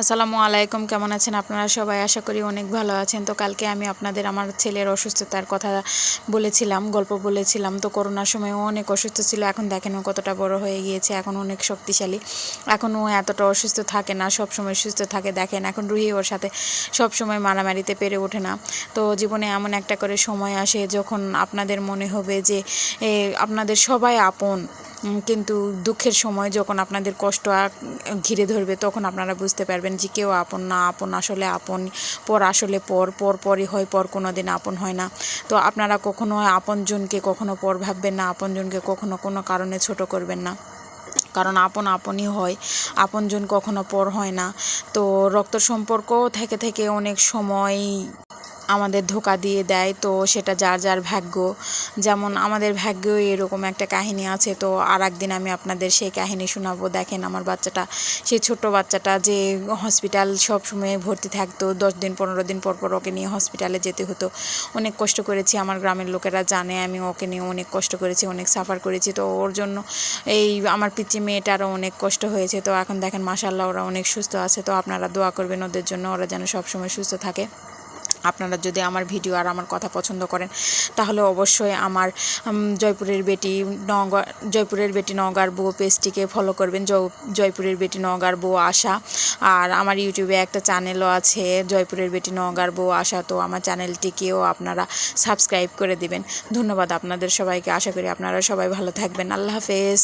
আসসালামু আলাইকুম, কেমন আছেন আপনারা সবাই? আশা করি অনেক ভালো আছেন। তো কালকে আমি আপনাদের আমার ছেলের অসুস্থতার কথা বলেছিলাম, গল্প বলেছিলাম। তো করোনার সময় ও অনেক অসুস্থ ছিল, এখন দেখেন ও কতটা বড় হয়ে গিয়েছে, এখন অনেক শক্তিশালী। এখন ও এতটা অসুস্থ থাকে না, সব সময় সুস্থ থাকে। দেখেন এখন রুহি ওর সাথে সব সময় মারামারিতে পেরে ওঠে না। তো জীবনে এমন একটা করে সময় আসে যখন আপনাদের মনে হবে যে আপনাদের সবাই আপন, কিন্তু দুঃখের সময় যখন আপনাদের কষ্ট ঘিরে ধরবে তখন আপনারা বুঝতে পারবেন যে কেউ আপন না। আপন আসলে আপন, পর আসলে পরই হয়, পর কোনো দিন আপন হয় না। তো আপনারা কখনো আপনজনকে কখনো পর ভাববেন না, আপনজনকে কখনো কোনো কারণে ছোট করবেন না, কারণ আপনই হয়, আপনজন কখনো পর হয় না। তো রক্ত সম্পর্ক থেকে থেকে অনেক সময় আমাদের ধোঁকা দিয়ে দেয়, তো সেটা যার যার ভাগ্য। যেমন আমাদের ভাগ্যেও এরকম একটা কাহিনী আছে। তো আর একদিন আমি আপনাদের সেই কাহিনী শোনাবো। দেখেন আমার বাচ্চাটা, সেই ছোট্ট বাচ্চাটা যে হসপিটাল সব সময় ভর্তি থাকতো, 10 দিন 15 দিন পর পর ওকে নিয়ে হসপিটালে যেতে হতো। অনেক কষ্ট করেছি, আমার গ্রামের লোকেরা জানে আমি ওকে নিয়ে অনেক কষ্ট করেছি, অনেক সাফার করেছি। তো ওর জন্য এই আমার পিচ্চি মেয়েটারও অনেক কষ্ট হয়েছে। তো এখন দেখেন মাশাআল্লাহ ওরা অনেক সুস্থ আছে। তো আপনারা দোয়া করবেন ওদের জন্য, ওরা যেন সবসময় সুস্থ থাকে। আপনারা যদি আমার ভিডিও আর আমার কথা পছন্দ করেন তাহলে অবশ্যই আমার জয়পুরের বেটি নওগাঁর বউ পেজটিকে ফলো করবেন, জয়পুরের বেটি নওগাঁর বউ আশা। আর আমার ইউটিউবে একটা চ্যানেলও আছে, জয়পুরের বেটি নওগাঁর বউ আশা। তো আমার চ্যানেলটিকেও আপনারা সাবস্ক্রাইব করে দিবেন। ধন্যবাদ আপনাদের সবাইকে। আশা করি আপনারা সবাই ভালো থাকবেন। আল্লাহ হাফেজ।